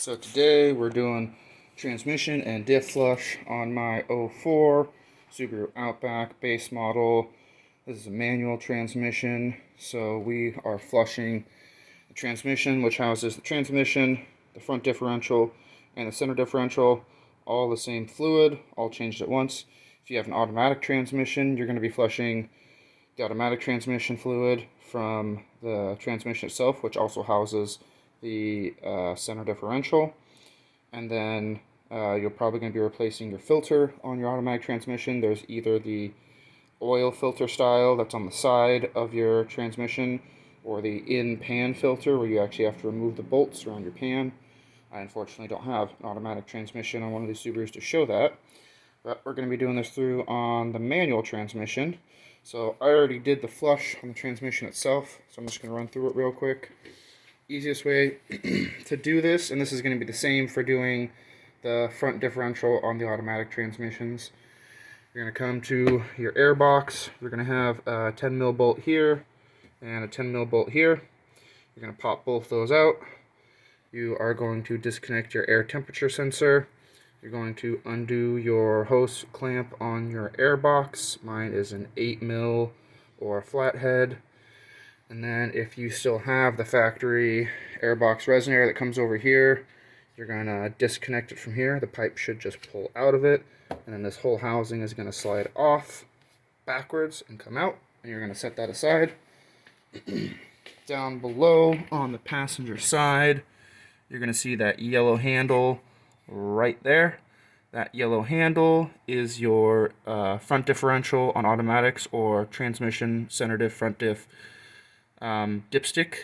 So today we're doing transmission and diff flush on my '04 Subaru Outback base model. This is a manual transmission, so we are flushing the transmission, which houses the transmission, the front differential, and the center differential, all the same fluid, all changed at once. If you have an automatic transmission, you're going to be flushing the automatic transmission fluid from the transmission itself, which also houses the center differential, and then you're probably going to be replacing your filter on your automatic transmission. There's either the oil filter style that's on the side of your transmission, or the in-pan filter where you actually have to remove the bolts around your pan. I unfortunately don't have an automatic transmission on one of these Subarus to show that, but we're going to be doing this through on the manual transmission. So I already did the flush on the transmission itself, so I'm just going to run through it real quick. Easiest way to do this, and this is going to be the same for doing the front differential on the automatic transmissions. You're going to come to your airbox. You're going to have a 10 mil bolt here and a 10 mil bolt here. You're going to pop both those out. You are going to disconnect your air temperature sensor. You're going to undo your hose clamp on your airbox. Mine is an 8 mil or a flathead. And then if you still have the factory airbox resonator that comes over here, you're going to disconnect it from here. The pipe should just pull out of it, and then this whole housing is going to slide off backwards and come out, and you're going to set that aside. Down below on the passenger side, you're going to see that yellow handle right there. That yellow handle is your front differential on automatics, or transmission, center diff, front diff dipstick.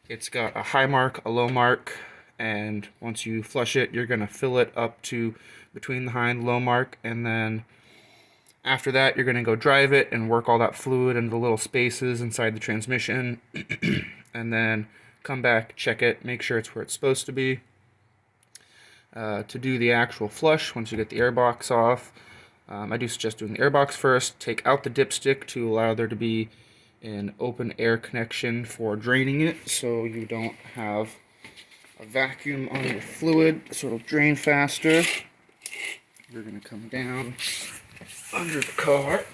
It's got a high mark, a low mark, and once you flush it, you're going to fill it up to between the high and low mark, and then after that you're going to go drive it and work all that fluid into the little spaces inside the transmission and then come back, check it, make sure it's where it's supposed to be. To do the actual flush, once you get the airbox off, I do suggest doing the airbox first. Take out the dipstick to allow there to be an open air connection for draining it, so you don't have a vacuum on your fluid, so it'll drain faster. You're going to come down under the car.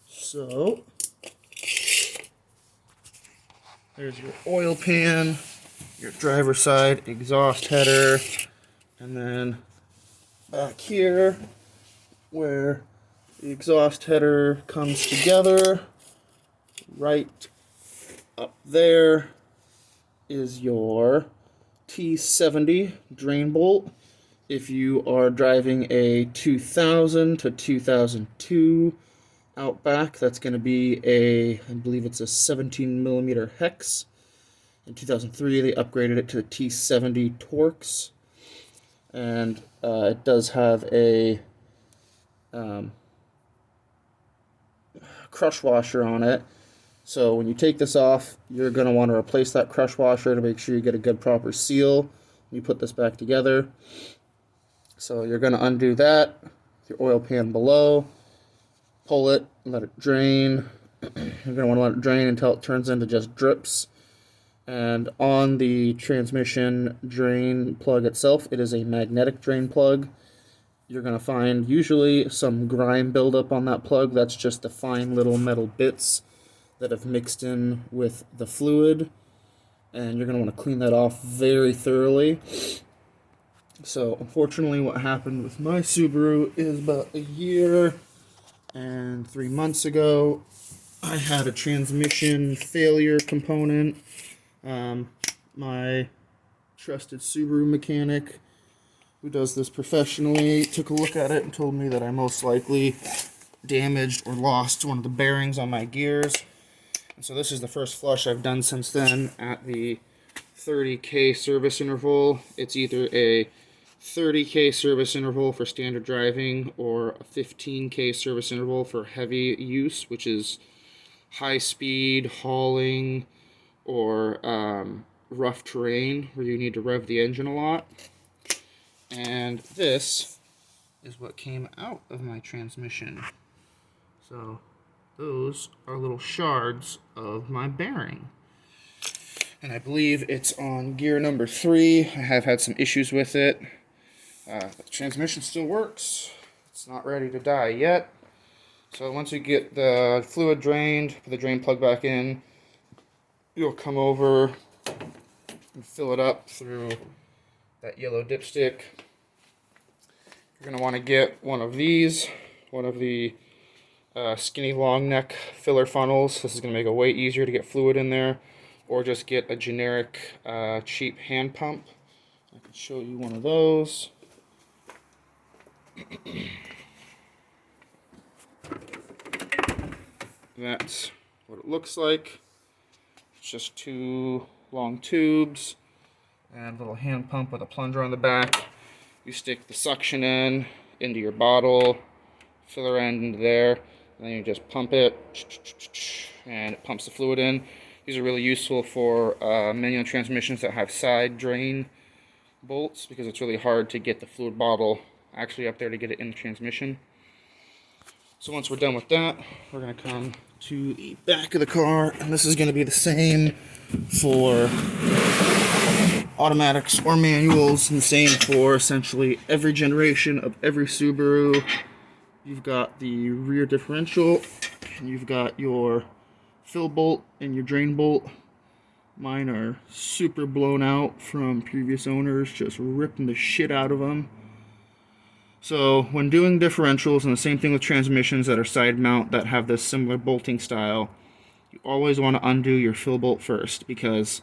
So there's your oil pan, your driver's side exhaust header, and then back here where the exhaust header comes together, right up there is your T70 drain bolt. If you are driving a 2000 to 2002 Outback, that's going to be I believe it's a 17 millimeter hex. In 2003, they upgraded it to the T70 torx, and it does have a crush washer on it. So when you take this off, you're going to want to replace that crush washer to make sure you get a good proper seal when you put this back together. So you're going to undo that, your oil pan below, pull it, let it drain. You're going to want to let it drain until it turns into just drips. And on the transmission drain plug itself, it is a magnetic drain plug. You're going to find usually some grime buildup on that plug. That's just the fine little metal bits that have mixed in with the fluid, and you're going to want to clean that off very thoroughly. So unfortunately, what happened with my Subaru is about a year and 3 months ago, I had a transmission failure component. My trusted Subaru mechanic, who does this professionally, took a look at it and told me that I most likely damaged or lost one of the bearings on my gears. And so this is the first flush I've done since then at the 30K service interval. It's either a 30K service interval for standard driving or a 15K service interval for heavy use, which is high speed hauling or rough terrain where you need to rev the engine a lot. And this is what came out of my transmission. So those are little shards of my bearing. and I believe it's on gear number 3. I have had some issues with it. The transmission still works. It's not ready to die yet. So once you get the fluid drained, put the drain plug back in, you'll come over and fill it up through that yellow dipstick. You're going to want to get one of these, one of the skinny long neck filler funnels. This is going to make it way easier to get fluid in there, or just get a generic cheap hand pump. I can show you one of those. That's what it looks like. It's just 2 long tubes and a little hand pump with a plunger on the back. You stick the suction end into your bottle, filler end into there, and then you just pump it, and it pumps the fluid in. These are really useful for manual transmissions that have side drain bolts, because it's really hard to get the fluid bottle actually up there to get it in the transmission. So once we're done with that, we're going to come to the back of the car, and this is going to be the same for automatics or manuals, and the same for essentially every generation of every Subaru. You've got the rear differential, and you've got your fill bolt and your drain bolt. Mine are super blown out from previous owners, just ripping the shit out of them. So when doing differentials, and the same thing with transmissions that are side mount that have this similar bolting style, you always want to undo your fill bolt first, because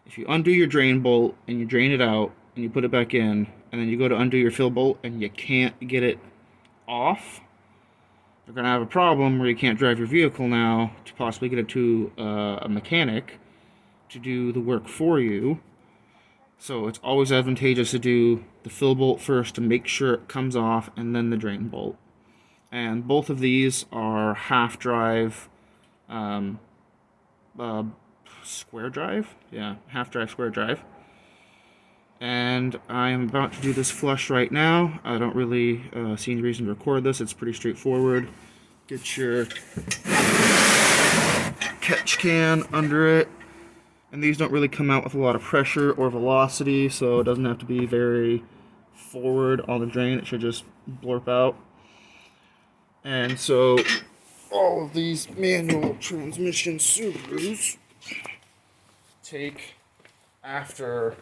if you undo your drain bolt and you drain it out and you put it back in, and then you go to undo your fill bolt and you can't get it off, you're going to have a problem where you can't drive your vehicle now to possibly get it to a mechanic to do the work for you. So it's always advantageous to do the fill bolt first to make sure it comes off, and then the drain bolt. And both of these are half drive square drive. Yeah, half drive square drive. And I'm about to do this flush right now. I don't really see any reason to record this. It's pretty straightforward. Get your catch can under it. And these don't really come out with a lot of pressure or velocity, so it doesn't have to be very forward on the drain. It should just blurp out. And so all of these manual transmission Subarus take, after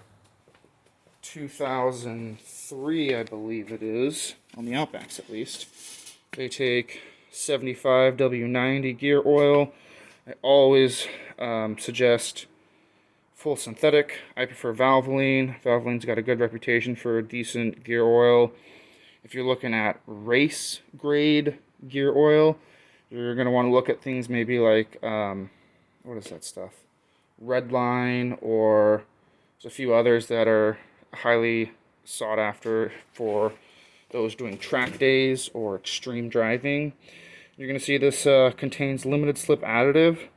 2003, I believe it is, on the Outbacks at least, they take 75 W90 gear oil. I always suggest full synthetic. I prefer Valvoline. Valvoline's got a good reputation for decent gear oil. If you're looking at race grade gear oil, you're going to want to look at things maybe like, what is that stuff? Redline, or there's a few others that are highly sought after for those doing track days or extreme driving. You're going to see this contains limited slip additive.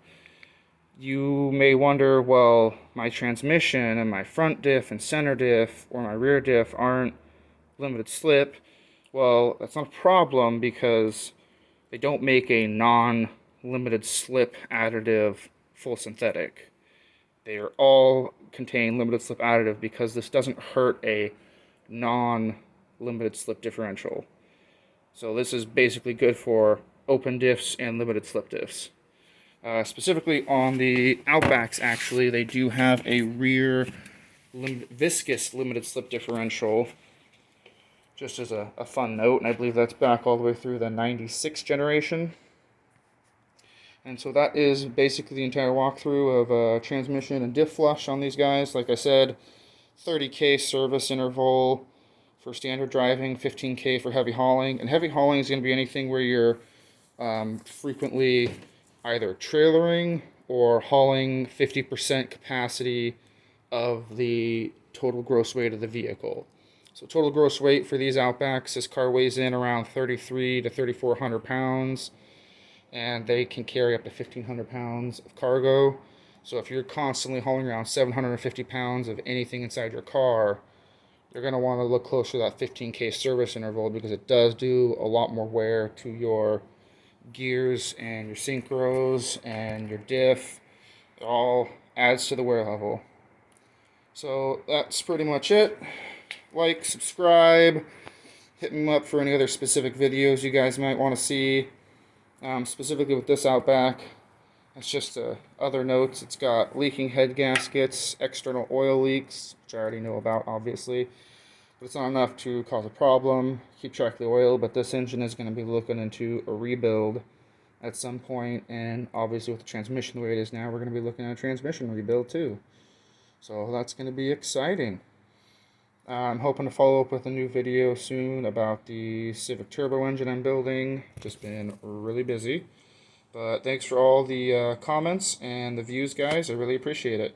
You may wonder, well, my transmission and my front diff and center diff or my rear diff aren't limited slip. Well, that's not a problem, because they don't make a non-limited slip additive full synthetic. They are all contain limited slip additive because this doesn't hurt a non-limited slip differential. So this is basically good for open diffs and limited slip diffs. Specifically on the Outbacks, actually, they do have a rear viscous limited slip differential, just as a fun note, and I believe that's back all the way through the 96 generation. And so that is basically the entire walkthrough of transmission and diff flush on these guys. Like I said, 30K service interval for standard driving, 15K for heavy hauling. And heavy hauling is going to be anything where you're frequently either trailering or hauling 50% capacity of the total gross weight of the vehicle. So total gross weight for these Outbacks, this car weighs in around 3,300 to 3,400 pounds, and they can carry up to 1,500 pounds of cargo. So if you're constantly hauling around 750 pounds of anything inside your car, you're going to want to look closer to that 15K service interval, because it does do a lot more wear to your gears and your synchros and your diff. They're all adds to the wear level. So that's pretty much it. Like, subscribe, hit me up for any other specific videos you guys might want to see. Specifically with this Outback, it's just other notes. It's got leaking head gaskets, external oil leaks, which I already know about, obviously. But it's not enough to cause a problem. Keep track of the oil, but this engine is going to be looking into a rebuild at some point, and obviously with the transmission the way it is now, we're going to be looking at a transmission rebuild too. So that's going to be exciting. I'm hoping to follow up with a new video soon about the Civic turbo engine I'm building. Just been really busy. But thanks for all the comments and the views, guys. I really appreciate it.